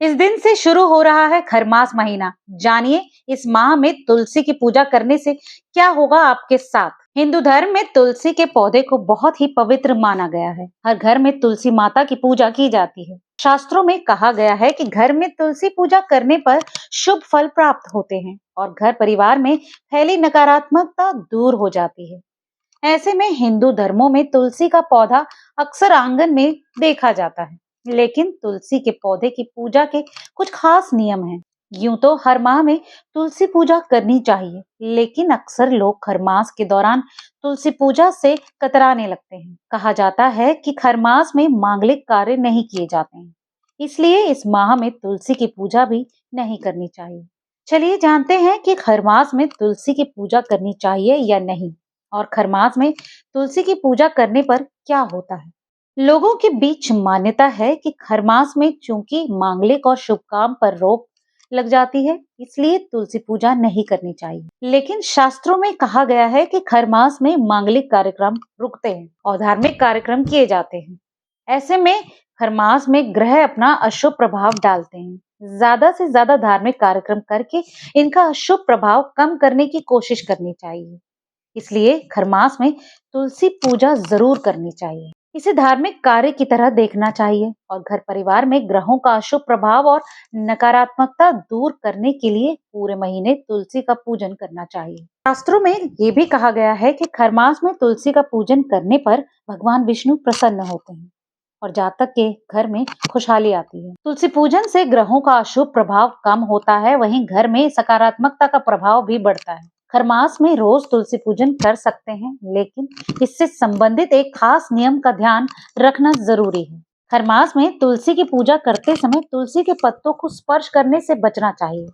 इस दिन से शुरू हो रहा है खरमास महीना। जानिए इस माह में तुलसी की पूजा करने से क्या होगा आपके साथ। हिंदू धर्म में तुलसी के पौधे को बहुत ही पवित्र माना गया है। हर घर में तुलसी माता की पूजा की जाती है। शास्त्रों में कहा गया है कि घर में तुलसी पूजा करने पर शुभ फल प्राप्त होते हैं और घर परिवार में फैली नकारात्मकता दूर हो जाती है। ऐसे में हिंदू धर्मों में तुलसी का पौधा अक्सर आंगन में देखा जाता है। लेकिन तुलसी के पौधे की पूजा के कुछ खास नियम हैं। यूं तो हर माह में तुलसी पूजा करनी चाहिए, लेकिन अक्सर लोग खरमास के दौरान तुलसी पूजा से कतराने लगते हैं। कहा जाता है कि खरमास में मांगलिक कार्य नहीं किए जाते हैं, इसलिए इस माह में तुलसी की पूजा भी नहीं करनी चाहिए। चलिए जानते हैं कि खरमास में तुलसी की पूजा करनी चाहिए या नहीं, और खरमास में तुलसी की पूजा करने पर क्या होता है। लोगों के बीच मान्यता है कि खरमास में चूंकि मांगलिक और शुभ काम पर रोक लग जाती है, इसलिए तुलसी पूजा नहीं करनी चाहिए। लेकिन शास्त्रों में कहा गया है कि खरमास में मांगलिक कार्यक्रम रुकते हैं और धार्मिक कार्यक्रम किए जाते हैं। ऐसे में खरमास में ग्रह अपना अशुभ प्रभाव डालते हैं। ज्यादा से ज्यादा धार्मिक कार्यक्रम करके इनका अशुभ प्रभाव कम करने की कोशिश करनी चाहिए। इसलिए खरमास में तुलसी पूजा जरूर करनी चाहिए। इसे धार्मिक कार्य की तरह देखना चाहिए और घर परिवार में ग्रहों का अशुभ प्रभाव और नकारात्मकता दूर करने के लिए पूरे महीने तुलसी का पूजन करना चाहिए। शास्त्रों में ये भी कहा गया है कि खरमास में तुलसी का पूजन करने पर भगवान विष्णु प्रसन्न होते हैं और जातक के घर में खुशहाली आती है। तुलसी पूजन से ग्रहों का अशुभ प्रभाव कम होता है, वहीं घर में सकारात्मकता का प्रभाव भी बढ़ता है। खरमास में रोज तुलसी पूजन कर सकते हैं, लेकिन इससे संबंधित एक खास नियम का ध्यान रखना जरूरी है। खरमास में तुलसी की पूजा करते समय तुलसी के पत्तों को स्पर्श करने से बचना चाहिए।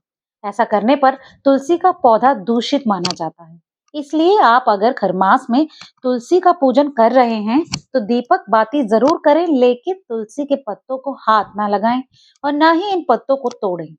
ऐसा करने पर तुलसी का पौधा दूषित माना जाता है। इसलिए आप अगर खरमास में तुलसी का पूजन कर रहे हैं तो दीपक बाती जरूर करें, लेकिन तुलसी के पत्तों को हाथ ना लगाएं और ना ही इन पत्तों को तोड़ें।